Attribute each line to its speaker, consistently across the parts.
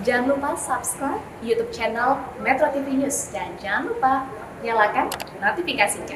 Speaker 1: Jangan lupa subscribe YouTube channel Metro TV News dan jangan lupa nyalakan notifikasinya.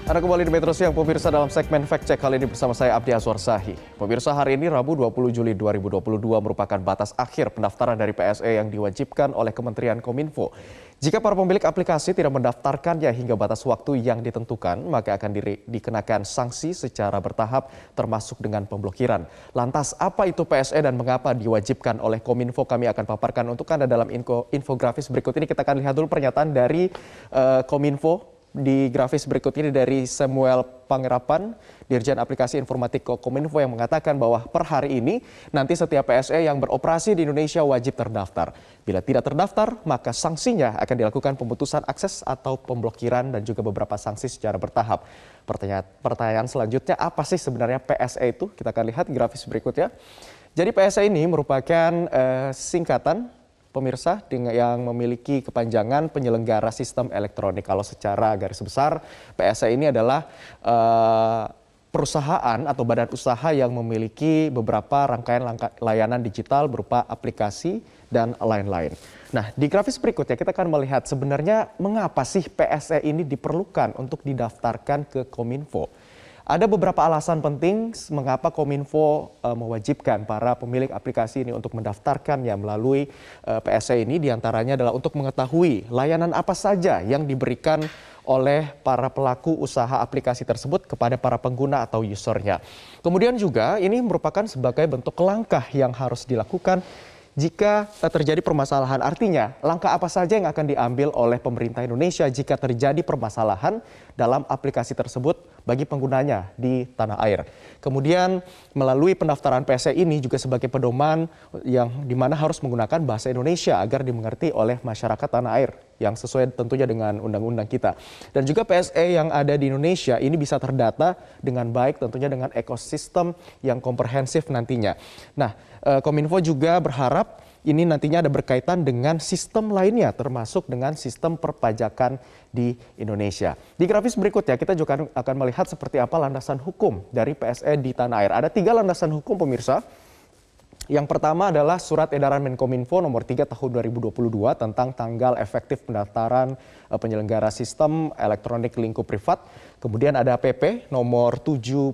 Speaker 2: Anda kembali di Metro Siang, pemirsa, dalam segmen Fact Check kali ini bersama saya Abdi Azwar Sahi. Pemirsa, hari ini Rabu 20 Juli 2022 merupakan batas akhir pendaftaran dari PSE yang diwajibkan oleh Kementerian Kominfo. Jika para pemilik aplikasi tidak mendaftarkannya hingga batas waktu yang ditentukan, maka akan dikenakan sanksi secara bertahap termasuk dengan pemblokiran. Lantas apa itu PSE dan mengapa diwajibkan oleh Kominfo? Kami akan paparkan untuk Anda dalam infografis berikut ini. Kita akan lihat dulu pernyataan dari Kominfo. Di grafis berikut ini dari Samuel Pangerapan, Dirjen Aplikasi Informatik Kominfo, yang mengatakan bahwa per hari ini nanti setiap PSE yang beroperasi di Indonesia wajib terdaftar. Bila tidak terdaftar, maka sanksinya akan dilakukan pemutusan akses atau pemblokiran dan juga beberapa sanksi secara bertahap. Pertanyaan selanjutnya, apa sih sebenarnya PSE itu? Kita akan lihat grafis berikutnya. Jadi PSE ini merupakan singkatan, pemirsa, yang memiliki kepanjangan penyelenggara sistem elektronik. Kalau secara garis besar, PSE ini adalah perusahaan atau badan usaha yang memiliki beberapa rangkaian layanan digital berupa aplikasi dan lain-lain. Nah, di grafis berikutnya kita akan melihat sebenarnya mengapa sih PSE ini diperlukan untuk didaftarkan ke Kominfo. Ada beberapa alasan penting mengapa Kominfo mewajibkan para pemilik aplikasi ini untuk mendaftarkannya melalui PSE ini. Di antaranya adalah untuk mengetahui layanan apa saja yang diberikan oleh para pelaku usaha aplikasi tersebut kepada para pengguna atau usernya. Kemudian juga ini merupakan sebagai bentuk langkah yang harus dilakukan jika terjadi permasalahan. Artinya, langkah apa saja yang akan diambil oleh pemerintah Indonesia jika terjadi permasalahan dalam aplikasi tersebut bagi penggunanya di tanah air. Kemudian melalui pendaftaran PSE ini juga sebagai pedoman yang dimana harus menggunakan bahasa Indonesia agar dimengerti oleh masyarakat tanah air yang sesuai tentunya dengan undang-undang kita. Dan juga PSE yang ada di Indonesia ini bisa terdata dengan baik tentunya dengan ekosistem yang komprehensif nantinya. Nah, Kominfo juga berharap ini nantinya ada berkaitan dengan sistem lainnya termasuk dengan sistem perpajakan di Indonesia. Di grafis berikutnya kita juga akan melihat seperti apa landasan hukum dari PSE di tanah air. Ada 3 landasan hukum, pemirsa. Yang pertama adalah Surat Edaran Menkominfo nomor 3 tahun 2022 tentang tanggal efektif pendaftaran penyelenggara sistem elektronik lingkup privat. Kemudian ada PP nomor 71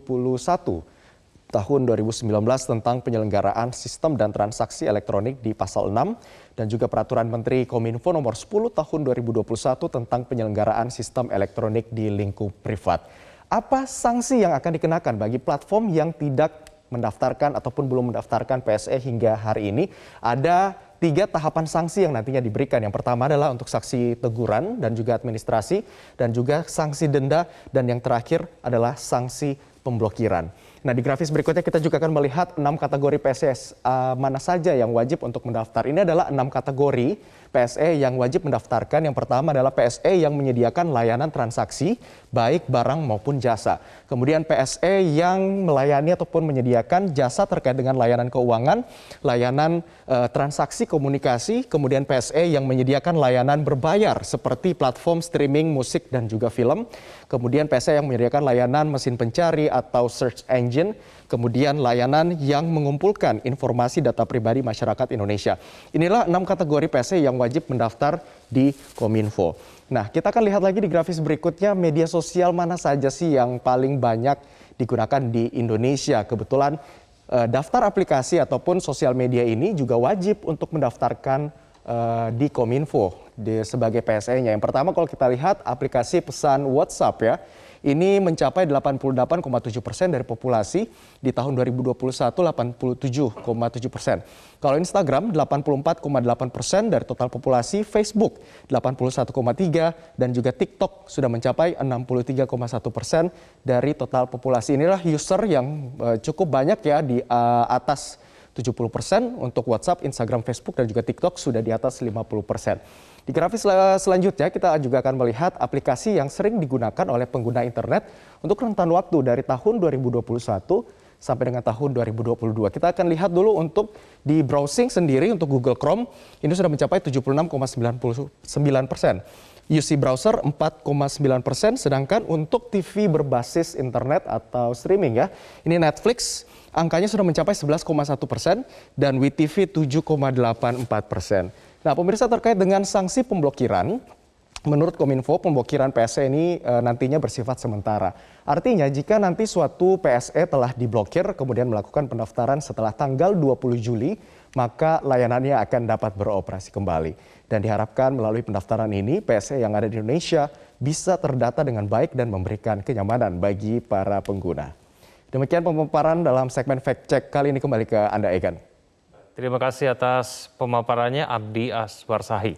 Speaker 2: tahun 2019 tentang penyelenggaraan sistem dan transaksi elektronik di pasal 6 dan juga Peraturan Menteri Kominfo nomor 10 tahun 2021 tentang penyelenggaraan sistem elektronik di lingkup privat. Apa sanksi yang akan dikenakan bagi platform yang tidak mendaftarkan ataupun belum mendaftarkan PSE hingga hari ini? Ada 3 tahapan sanksi yang nantinya diberikan. Yang pertama adalah untuk sanksi teguran dan juga administrasi dan juga sanksi denda, dan yang terakhir adalah sanksi pemblokiran. Nah, di grafis berikutnya kita juga akan melihat 6 kategori PSE mana saja yang wajib untuk mendaftar. Ini adalah 6 kategori PSE yang wajib mendaftarkan. Yang pertama adalah PSE yang menyediakan layanan transaksi baik barang maupun jasa. Kemudian PSE yang melayani ataupun menyediakan jasa terkait dengan layanan keuangan, layanan transaksi komunikasi. Kemudian PSE yang menyediakan layanan berbayar seperti platform streaming musik dan juga film. Kemudian PSE yang menyediakan layanan mesin pencari atau search engine. Kemudian layanan yang mengumpulkan informasi data pribadi masyarakat Indonesia. Inilah 6 kategori PSE yang wajib mendaftar di Kominfo. Nah, kita akan lihat lagi di grafis berikutnya media sosial mana saja sih yang paling banyak digunakan di Indonesia. Kebetulan daftar aplikasi ataupun sosial media ini juga wajib untuk mendaftarkan di Kominfo sebagai PSE-nya. Yang pertama kalau kita lihat aplikasi pesan WhatsApp ya. Ini mencapai 88,7% dari populasi, di tahun 2021 87,7%. Kalau Instagram 84,8% dari total populasi, Facebook 81,3% dan juga TikTok sudah mencapai 63,1% dari total populasi. Inilah user yang cukup banyak ya, di atas 70% untuk WhatsApp, Instagram, Facebook dan juga TikTok sudah di atas 50%. Di grafis selanjutnya kita juga akan melihat aplikasi yang sering digunakan oleh pengguna internet untuk rentan waktu dari tahun 2021 sampai dengan tahun 2022. Kita akan lihat dulu untuk di browsing sendiri untuk Google Chrome ini sudah mencapai 76,99%. UC browser 4,9%, sedangkan untuk TV berbasis internet atau streaming ya, ini Netflix angkanya sudah mencapai 11,1% dan WeTV 7,84%. Nah, pemirsa, terkait dengan sanksi pemblokiran, menurut Kominfo, pemblokiran PSE ini nantinya bersifat sementara. Artinya jika nanti suatu PSE telah diblokir kemudian melakukan pendaftaran setelah tanggal 20 Juli, maka layanannya akan dapat beroperasi kembali. Dan diharapkan melalui pendaftaran ini, PSE yang ada di Indonesia bisa terdata dengan baik dan memberikan kenyamanan bagi para pengguna. Demikian pemaparan dalam segmen Fact Check kali ini, kembali ke Anda, Egan.
Speaker 3: Terima kasih atas pemaparannya, Abdi Aswarsahi.